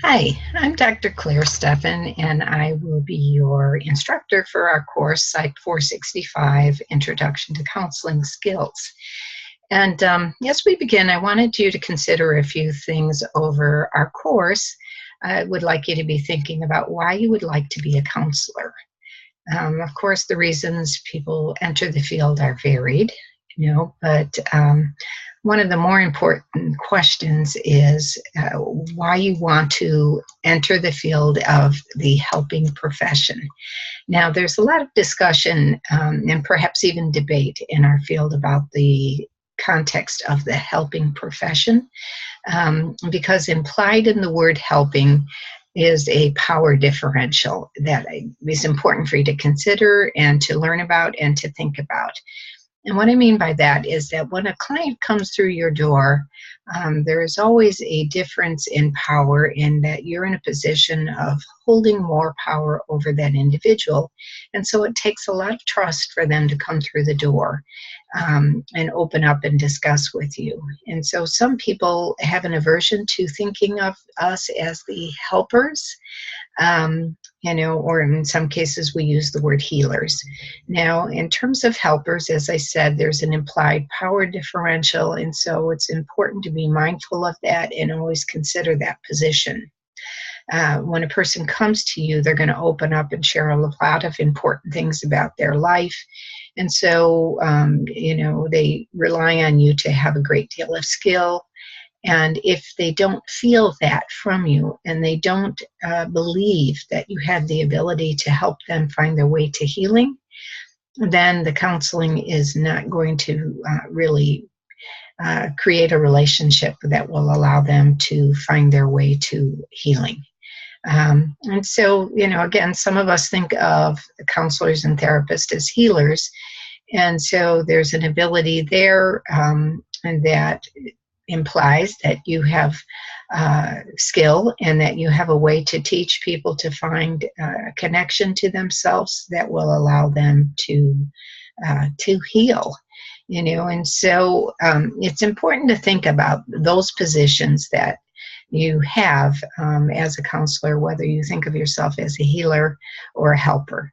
Hi, I'm Dr. Claire Steffen, and I will be your instructor for our course, Psych 465 Introduction to Counseling Skills. And as we begin, I wanted you to consider a few things over our course. I would like you to be thinking about why you would like to be a counselor. Of course, the reasons people enter the field are varied, but one of the more important questions is why you want to enter the field of the helping profession. Now, there's a lot of discussion and perhaps even debate in our field about the context of the helping profession, because implied in the word helping is a power differential that is important for you to consider and to learn about and to think about. And what I mean by that is that when a client comes through your door, there is always a difference in power in that you're in a position of holding more power over that individual. And so it takes a lot of trust for them to come through the door and open up and discuss with you. And so some people have an aversion to thinking of us as the helpers. Or in some cases we use the word healers. Now, in terms of helpers, as I said, there's an implied power differential, and so it's important to be mindful of that and always consider that position. When a person comes to you, they're going to open up and share a lot of important things about their life. And so, they rely on you to have a great deal of skill. And if they don't feel that from you and they don't believe that you have the ability to help them find their way to healing, then the counseling is not going to really create a relationship that will allow them to find their way to healing. And so, again, some of us think of counselors and therapists as healers. And so there's an ability there and that implies that you have skill and that you have a way to teach people to find a connection to themselves that will allow them to heal. And so it's important to think about those positions that you have as a counselor, whether you think of yourself as a healer or a helper.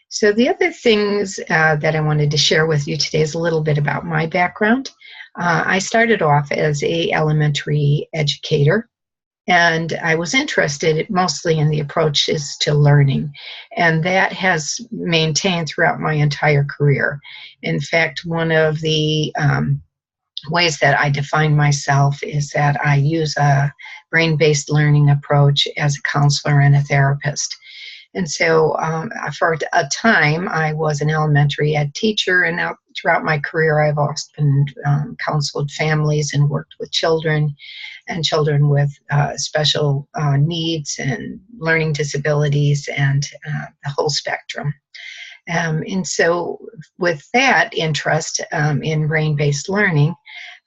So the other things that I wanted to share with you today is a little bit about my background. I started off as an elementary educator, and I was interested mostly in the approaches to learning, and that has maintained throughout my entire career. In fact, one of the ways that I define myself is that I use a brain-based learning approach as a counselor and a therapist. And so for a time, I was an elementary ed teacher, and now throughout my career, I've often counseled families and worked with children and children with special needs and learning disabilities and the whole spectrum. And so with that interest in brain-based learning,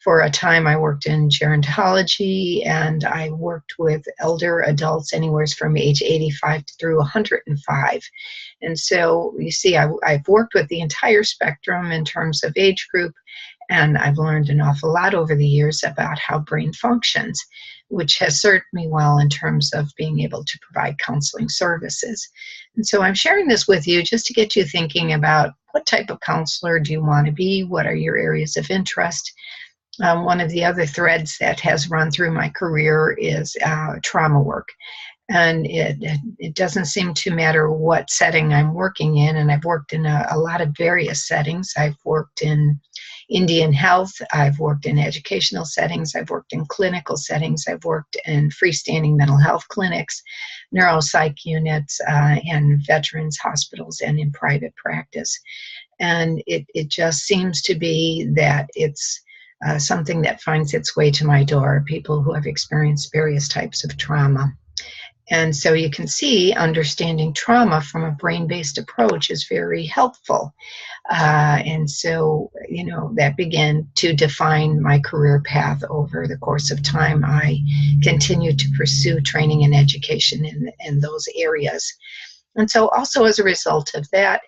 for a time, I worked in gerontology, and I worked with elder adults anywhere from age 85 through 105. And so you see, I've worked with the entire spectrum in terms of age group, and I've learned an awful lot over the years about how brain functions, which has served me well in terms of being able to provide counseling services. And so I'm sharing this with you just to get you thinking about what type of counselor do you want to be? What are your areas of interest? One of the other threads that has run through my career is trauma work. And it doesn't seem to matter what setting I'm working in, and I've worked in a lot of various settings. I've worked in Indian health, I've worked in educational settings, I've worked in clinical settings, I've worked in freestanding mental health clinics, neuropsych units, and veterans hospitals, and in private practice. And it just seems to be that it's something that finds its way to my door, people who have experienced various types of trauma. And so you can see understanding trauma from a brain-based approach is very helpful. And so, that began to define my career path over the course of time. I continued to pursue training and education in those areas. And so also as a result of that,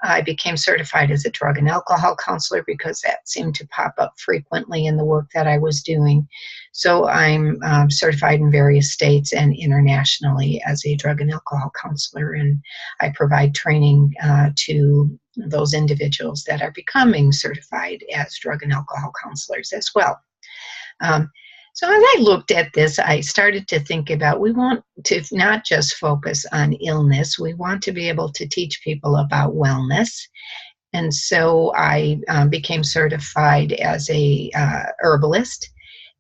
I became certified as a drug and alcohol counselor because that seemed to pop up frequently in the work that I was doing. So I'm certified in various states and internationally as a drug and alcohol counselor, and I provide training to those individuals that are becoming certified as drug and alcohol counselors as well. Um, so as I looked at this, I started to think about we want to not just focus on illness, we want to be able to teach people about wellness. And so I became certified as a herbalist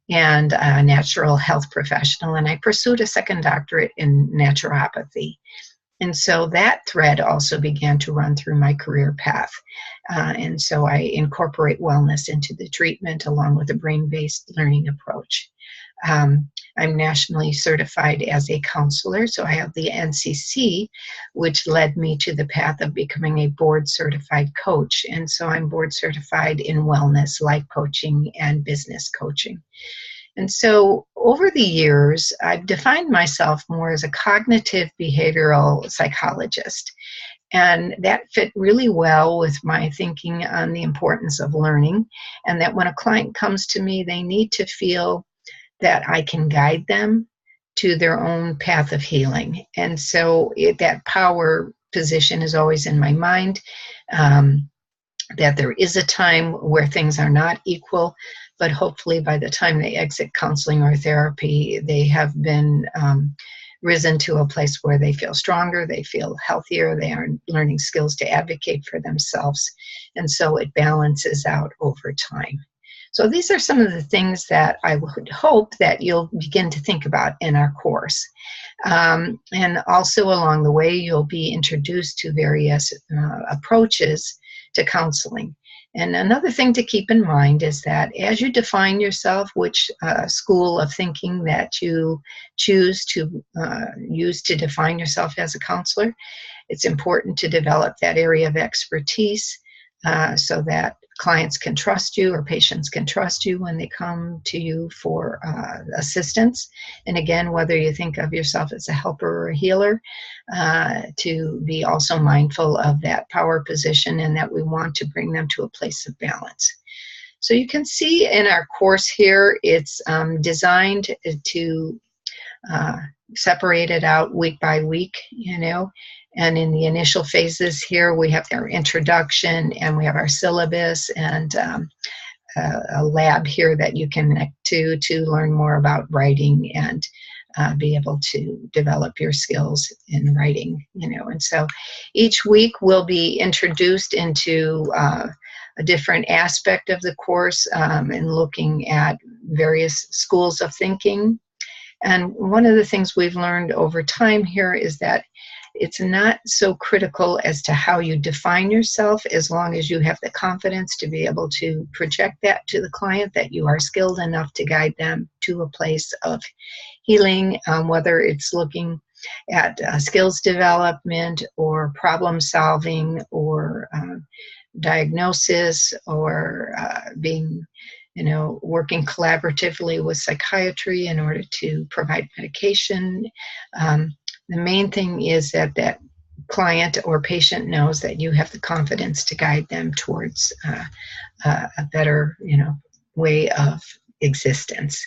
and a natural health professional, and I pursued a second doctorate in naturopathy. And so that thread also began to run through my career path. And so I incorporate wellness into the treatment along with a brain-based learning approach. I'm nationally certified as a counselor, so I have the NCC, which led me to the path of becoming a board-certified coach. And so I'm board-certified in wellness, life coaching, and business coaching. And so over the years, I've defined myself more as a cognitive behavioral psychologist. And that fit really well with my thinking on the importance of learning, and that when a client comes to me, they need to feel that I can guide them to their own path of healing. And so that power position is always in my mind. That there is a time where things are not equal, but hopefully by the time they exit counseling or therapy, they have been risen to a place where they feel stronger, they feel healthier, they are learning skills to advocate for themselves, and so it balances out over time. So these are some of the things that I would hope that you'll begin to think about in our course. And also along the way, you'll be introduced to various approaches to counseling. And another thing to keep in mind is that as you define yourself, which school of thinking that you choose to use to define yourself as a counselor, it's important to develop that area of expertise so that clients can trust you or patients can trust you when they come to you for assistance. And again, whether you think of yourself as a helper or a healer, to be also mindful of that power position and that we want to bring them to a place of balance. So you can see in our course here, it's designed to separate it out week by week, and in the initial phases here, we have our introduction and we have our syllabus and a lab here that you can connect to learn more about writing and be able to develop your skills in writing, And so each week we'll be introduced into a different aspect of the course and looking at various schools of thinking. And one of the things we've learned over time here is that it's not so critical as to how you define yourself, as long as you have the confidence to be able to project that to the client, that you are skilled enough to guide them to a place of healing, whether it's looking at skills development or problem solving or diagnosis or being working collaboratively with psychiatry in order to provide medication. The main thing is that that client or patient knows that you have the confidence to guide them towards a better, way of existence.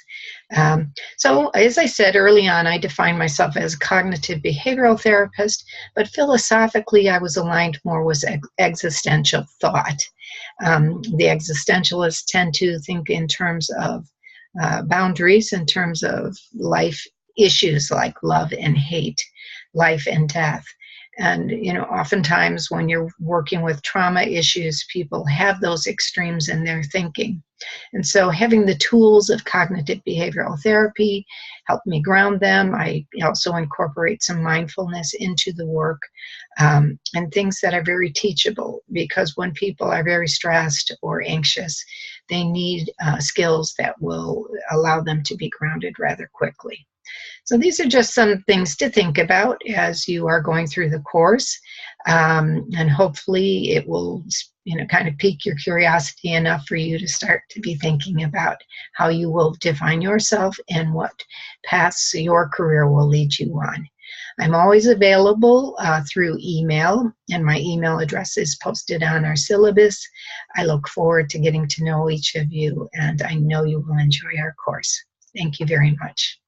So as I said early on, I defined myself as a cognitive behavioral therapist, but philosophically I was aligned more with existential thought. The existentialists tend to think in terms of boundaries, in terms of life issues like love and hate, life and death. And, oftentimes when you're working with trauma issues, people have those extremes in their thinking. And so having the tools of cognitive behavioral therapy helped me ground them. I also incorporate some mindfulness into the work and things that are very teachable, because when people are very stressed or anxious, they need skills that will allow them to be grounded rather quickly. So these are just some things to think about as you are going through the course, and hopefully it will, kind of pique your curiosity enough for you to start to be thinking about how you will define yourself and what paths your career will lead you on. I'm always available through email, and my email address is posted on our syllabus. I look forward to getting to know each of you, and I know you will enjoy our course. Thank you very much.